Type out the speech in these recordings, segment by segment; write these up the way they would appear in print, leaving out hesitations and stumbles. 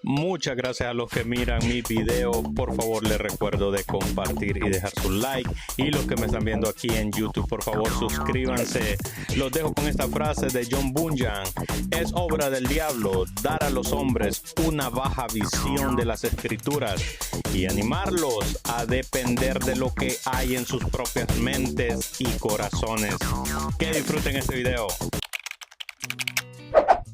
Muchas gracias a los que miran mi video. Por favor, les recuerdo de compartir y dejar su like. Y los que me están viendo aquí en YouTube, por favor, suscríbanse. Los dejo con esta frase de John Bunyan. Es obra del diablo dar a los hombres una baja visión de las escrituras y animarlos a depender de lo que hay en sus propias mentes y corazones. Que disfruten este video.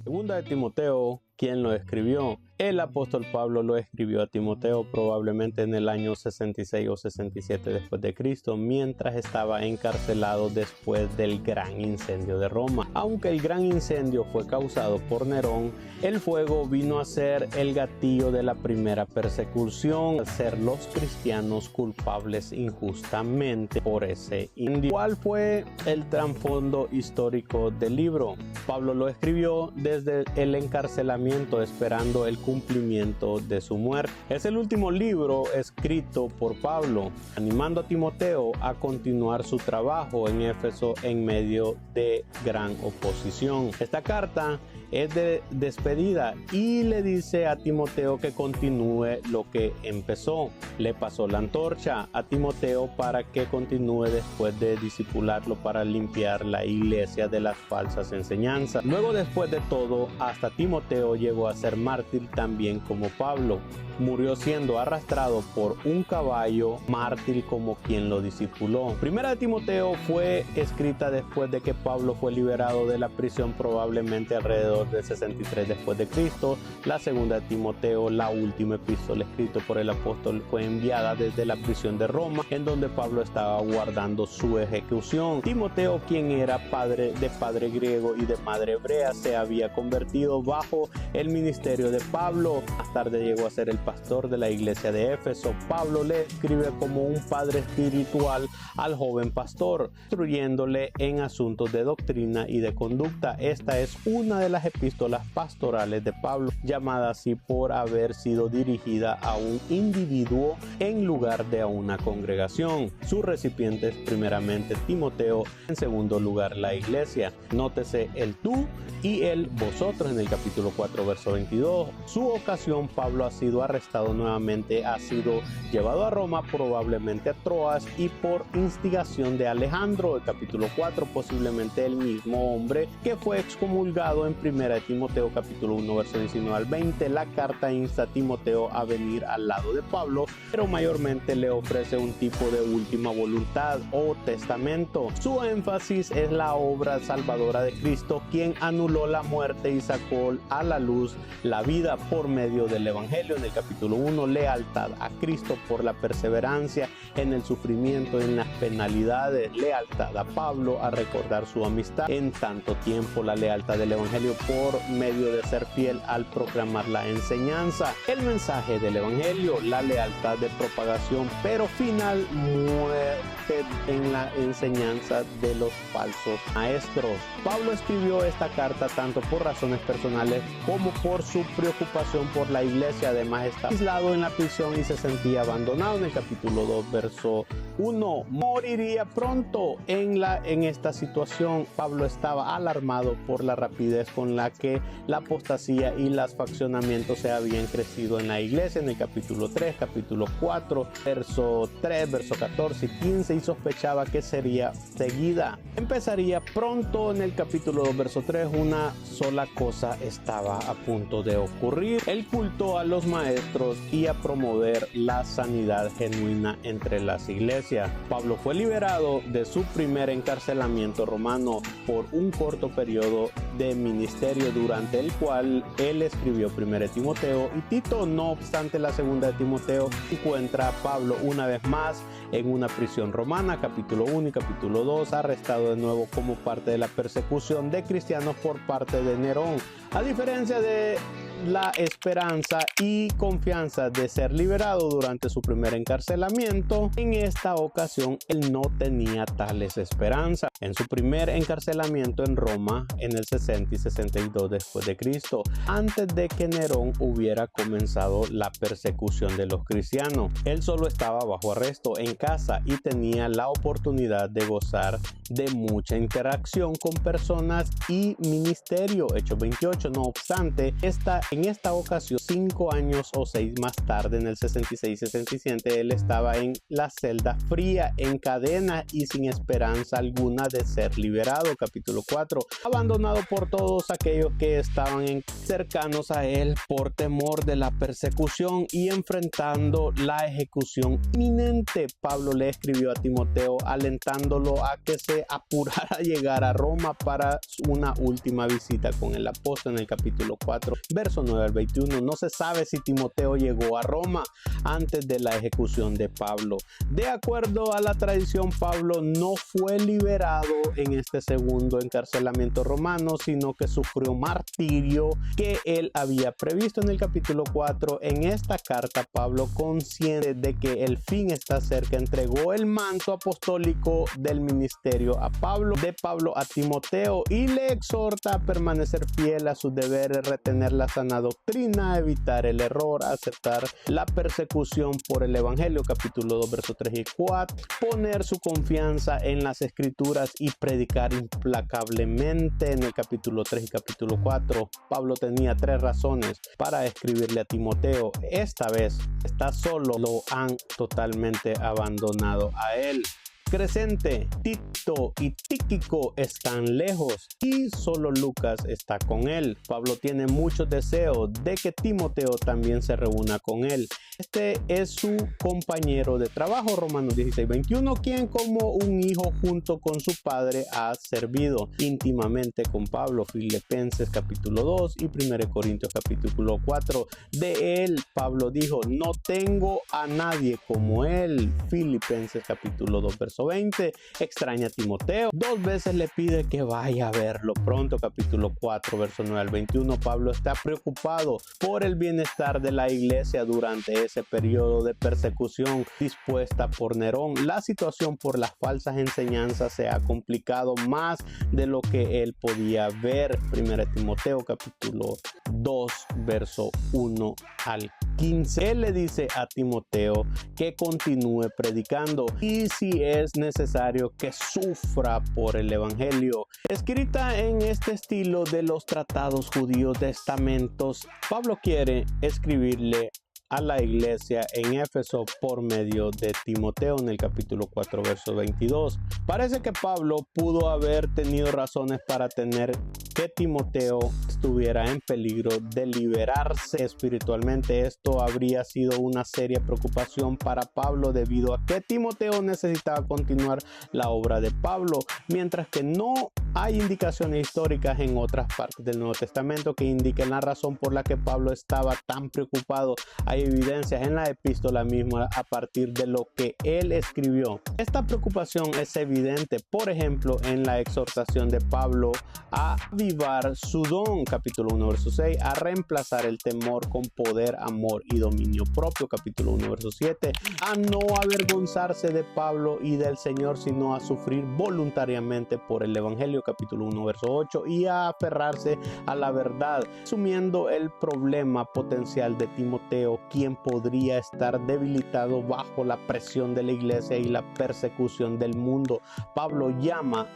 Segunda de Timoteo, ¿quién lo escribió? El apóstol Pablo lo escribió a Timoteo probablemente en el año 66 o 67 después de Cristo, mientras estaba encarcelado después del gran incendio de Roma. Aunque el gran incendio fue causado por Nerón, el fuego vino a ser el gatillo de la primera persecución, ser los cristianos culpables injustamente por ese incendio. ¿Cuál fue el trasfondo histórico del libro? Pablo lo escribió desde el encarcelamiento, esperando el cumplimiento de su muerte. Es el último libro escrito por Pablo, animando a Timoteo a continuar su trabajo en Éfeso en medio de gran oposición. Esta carta es de despedida y le dice a Timoteo que continúe lo que empezó. Le pasó la antorcha a Timoteo para que continúe después de discipularlo para limpiar la iglesia de las falsas enseñanzas. Luego, después de todo, hasta Timoteo llegó a ser mártir también como Pablo. Murió siendo arrastrado por un caballo, mártir como quien lo discipuló. Primera de Timoteo fue escrita después de que Pablo fue liberado de la prisión, probablemente alrededor de 63 después de Cristo. La segunda de Timoteo, la última epístola escrita por el apóstol, fue enviada desde la prisión de Roma, en donde Pablo estaba guardando su ejecución. Timoteo, quien era padre griego y de madre hebrea, se había convertido bajo el ministerio de Pablo. Más tarde llegó a ser el pastor de la iglesia de Éfeso. Pablo le escribe como un padre espiritual al joven pastor, instruyéndole en asuntos de doctrina y de conducta. Esta es una de las epístolas pastorales de Pablo, llamada así por haber sido dirigida a un individuo en lugar de a una congregación. Su recipiente es primeramente Timoteo, en segundo lugar la iglesia. Nótese el tú y el vosotros en el capítulo 4 verso 22. Su ocasión: Pablo ha sido arrestado nuevamente, ha sido llevado a Roma, probablemente a Troas, y por instigación de Alejandro. El capítulo 4, posiblemente el mismo hombre que fue excomulgado en primera de Timoteo capítulo 1 verso 19 al 20. La carta insta a Timoteo a venir al lado de Pablo, pero mayormente le ofrece un tipo de última voluntad o testamento. Su énfasis es la obra salvadora de Cristo, quien anuló la muerte y sacó a la luz la vida por medio del evangelio. En el capítulo 1, lealtad a Cristo por la perseverancia en el sufrimiento, en las penalidades. Lealtad a Pablo a recordar su amistad en tanto tiempo. La lealtad del evangelio por medio de ser fiel al proclamar la enseñanza, el mensaje del evangelio. La lealtad de propagación, pero final muerte en la enseñanza de los falsos maestros. Pablo escribió esta carta tanto por razones personales como por su preocupación por la iglesia. Además, estaba aislado en la prisión y se sentía abandonado. En el capítulo 2 verso 1, moriría pronto. En esta situación, Pablo estaba alarmado por la rapidez con la que la apostasía y los faccionamientos se habían crecido en la iglesia. En el capítulo 3, capítulo 4, verso 3, verso 14 y 15, y sospechaba que sería seguida. Empezaría pronto. En el capítulo 2, verso 3, una sola cosa estaba a punto de ocurrir: el culto a los maestros y a promover la sanidad genuina entre las iglesias. Pablo fue liberado de su primer encarcelamiento romano por un corto periodo de ministerio, durante el cual él escribió 1 Timoteo y Tito. No obstante, la segunda de Timoteo encuentra a Pablo una vez más en una prisión romana, capítulo 1 y capítulo 2, arrestado de nuevo como parte de la persecución de cristianos por parte de Nerón. A diferencia de la esperanza y confianza de ser liberado durante su primer encarcelamiento, en esta ocasión él no tenía tales esperanzas. En su primer encarcelamiento en Roma, en el 60 y 62 después de Cristo, antes de que Nerón hubiera comenzado la persecución de los cristianos, él solo estaba bajo arresto en casa y tenía la oportunidad de gozar de mucha interacción con personas y ministerio. Hechos 28. No obstante, esta En esta ocasión, 5 años o 6 más tarde, en el 66-67, él estaba en la celda fría, en cadena y sin esperanza alguna de ser liberado. Capítulo 4. Abandonado por todos aquellos que estaban cercanos a él por temor de la persecución y enfrentando la ejecución inminente, Pablo le escribió a Timoteo alentándolo a que se apurara a llegar a Roma para una última visita con el apóstol. En el capítulo 4, verso 9 al 21, no se sabe si Timoteo llegó a Roma antes de la ejecución de Pablo. De acuerdo a la tradición, Pablo no fue liberado en este segundo encarcelamiento romano, sino que sufrió martirio que él había previsto en el capítulo 4. En esta carta, Pablo, consciente de que el fin está cerca, entregó el manto apostólico del ministerio a Pablo, de Pablo a Timoteo, y le exhorta a permanecer fiel a sus deberes, retener la sana doctrina, evitar el error, aceptar la persecución por el evangelio, capítulo 2, versos 3 y 4, poner su confianza en las escrituras y predicar implacablemente. En el capítulo 3 y capítulo 4, Pablo tenía 3 razones para escribirle a Timoteo. Esta vez está solo, lo han totalmente abandonado a él. Crescente, Tito y Tíquico están lejos y solo Lucas está con él. Pablo tiene muchos deseos de que Timoteo también se reúna con él. Este es su compañero de trabajo, Romanos 16:21, quien como un hijo junto con su padre ha servido íntimamente con Pablo. Filipenses capítulo 2 y 1 Corintios capítulo 4. De él, Pablo dijo, no tengo a nadie como él. Filipenses capítulo 2, verso 20. Extraña a Timoteo. 2 veces le pide que vaya a verlo pronto. Capítulo 4, verso 9 al 21. Pablo está preocupado por el bienestar de la iglesia durante ese periodo de persecución dispuesta por Nerón. La situación por las falsas enseñanzas se ha complicado más de lo que él podía ver. 1 Timoteo capítulo 2, verso 1 al 15. Él le dice a Timoteo que continúe predicando y si es necesario que sufra por el evangelio. Escrita en este estilo de los tratados judíos de estamentos, Pablo quiere escribirle a la iglesia en Éfeso por medio de Timoteo en el capítulo 4, verso 22. Parece que Pablo pudo haber tenido razones para tener que Timoteo estuviera en peligro de liberarse espiritualmente. Esto habría sido una seria preocupación para Pablo debido a que Timoteo necesitaba continuar la obra de Pablo, mientras que no hay indicaciones históricas en otras partes del Nuevo Testamento que indiquen la razón por la que Pablo estaba tan preocupado. Hay evidencias en la epístola misma a partir de lo que él escribió. Esta preocupación es evidente, por ejemplo, en la exhortación de Pablo a avivar su don, capítulo 1, verso 6, a reemplazar el temor con poder, amor y dominio propio, capítulo 1, verso 7, a no avergonzarse de Pablo y del Señor, sino a sufrir voluntariamente por el evangelio, capítulo 1, verso 8, y a aferrarse a la verdad, asumiendo el problema potencial de Timoteo, quien podría estar debilitado bajo la presión de la iglesia y la persecución del mundo. Pablo llama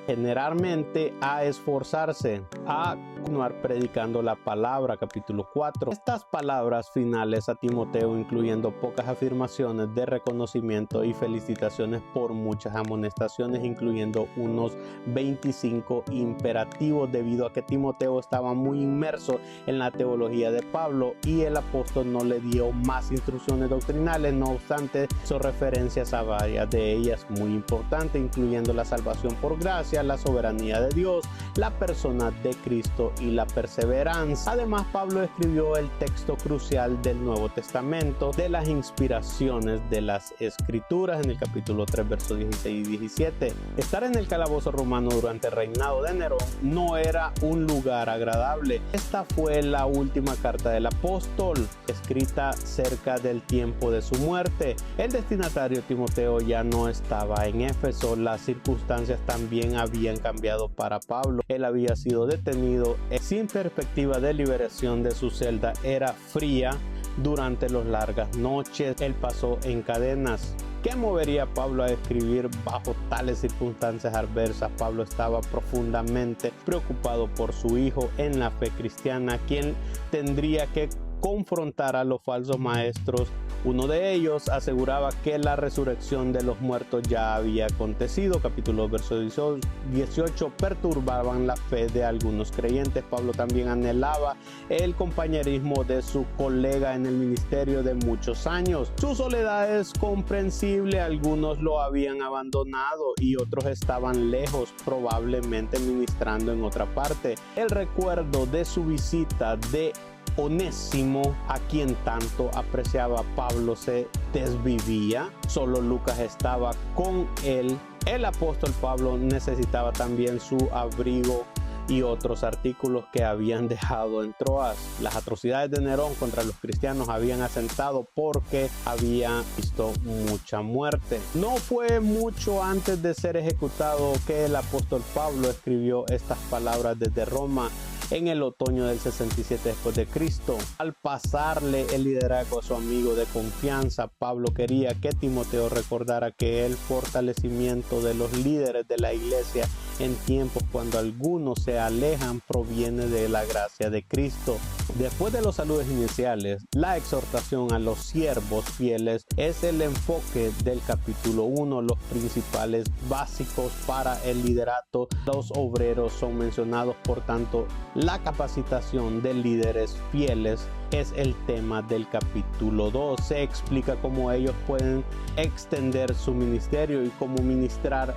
generalmente a esforzarse, a continuar predicando la palabra, capítulo 4. Estas palabras finales a Timoteo, incluyendo pocas afirmaciones de reconocimiento y felicitaciones por muchas amonestaciones, incluyendo unos 25 imperativos, debido a que Timoteo estaba muy inmerso en la teología de Pablo y el apóstol no le dio más instrucciones doctrinales. No obstante, son referencias a varias de ellas muy importantes, incluyendo la salvación por gracia, la soberanía de Dios, la persona de Cristo y la perseverancia. Además, Pablo escribió el texto crucial del Nuevo Testamento de las inspiraciones de las Escrituras en el capítulo 3, versos 16 y 17. Estar en el calabozo romano durante el reinado de Nerón no era un lugar agradable. Esta fue la última carta del apóstol, escrita cerca del tiempo de su muerte. El destinatario Timoteo ya no estaba en Éfeso. Las circunstancias también habían cambiado para Pablo. Él había sido detenido sin perspectiva de liberación de su celda. Era fría durante las largas noches. Él pasó en cadenas. ¿Qué movería a Pablo a escribir bajo tales circunstancias adversas? Pablo estaba profundamente preocupado por su hijo en la fe cristiana, quien tendría que confrontar a los falsos maestros. Uno de ellos aseguraba que la resurrección de los muertos ya había acontecido. Capítulo 2, verso 18, perturbaban la fe de algunos creyentes. Pablo también anhelaba el compañerismo de su colega en el ministerio de muchos años. Su soledad es comprensible, algunos lo habían abandonado y otros estaban lejos, probablemente ministrando en otra parte. El recuerdo de su visita de Onésimo, a quien tanto apreciaba Pablo, se desvivía. Solo Lucas estaba con él. El apóstol Pablo necesitaba también su abrigo y otros artículos que habían dejado en Troas. Las atrocidades de Nerón contra los cristianos habían asentado porque había visto mucha muerte. No fue mucho antes de ser ejecutado que el apóstol Pablo escribió estas palabras desde Roma en el otoño del 67 después de Cristo. Al pasarle el liderazgo a su amigo de confianza, Pablo quería que Timoteo recordara que el fortalecimiento de los líderes de la iglesia en tiempos cuando algunos se alejan proviene de la gracia de Cristo. Después de los saludos iniciales, la exhortación a los siervos fieles es el enfoque del capítulo 1. Los principales básicos para el liderato, los obreros son mencionados. Por tanto, la capacitación de líderes fieles es el tema del capítulo 2. Se explica cómo ellos pueden extender su ministerio y cómo ministrar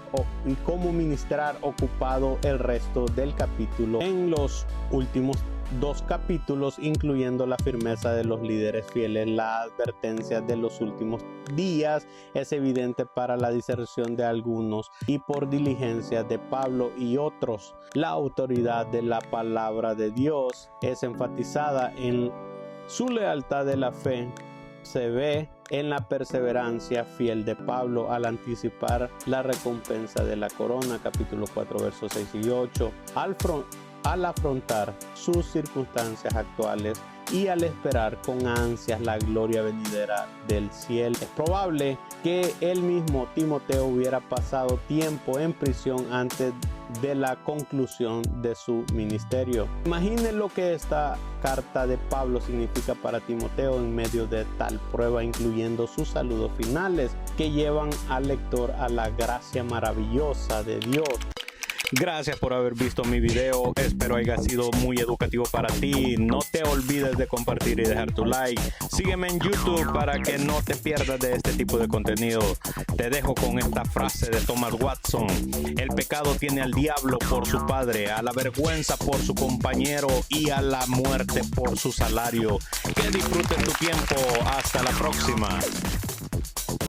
ocupado el resto del capítulo. En los últimos 2 capítulos, incluyendo la firmeza de los líderes fieles, la advertencia de los últimos días es evidente para la diserción de algunos y por diligencia de Pablo y otros. La autoridad de la palabra de Dios es enfatizada en su lealtad de la fe. Se ve en la perseverancia fiel de Pablo al anticipar la recompensa de la corona. Capítulo 4, versos 6 y 8. Al afrontar sus circunstancias actuales y al esperar con ansias la gloria venidera del cielo. Es probable que el mismo Timoteo hubiera pasado tiempo en prisión antes de la conclusión de su ministerio. Imagine lo que esta carta de Pablo significa para Timoteo en medio de tal prueba, incluyendo sus saludos finales que llevan al lector a la gracia maravillosa de Dios. Gracias por haber visto mi video, espero haya sido muy educativo para ti. No te olvides de compartir y dejar tu like. Sígueme en YouTube para que no te pierdas de este tipo de contenido. Te dejo con esta frase de Thomas Watson: el pecado tiene al diablo por su padre, a la vergüenza por su compañero y a la muerte por su salario. Que disfrutes tu tiempo, hasta la próxima.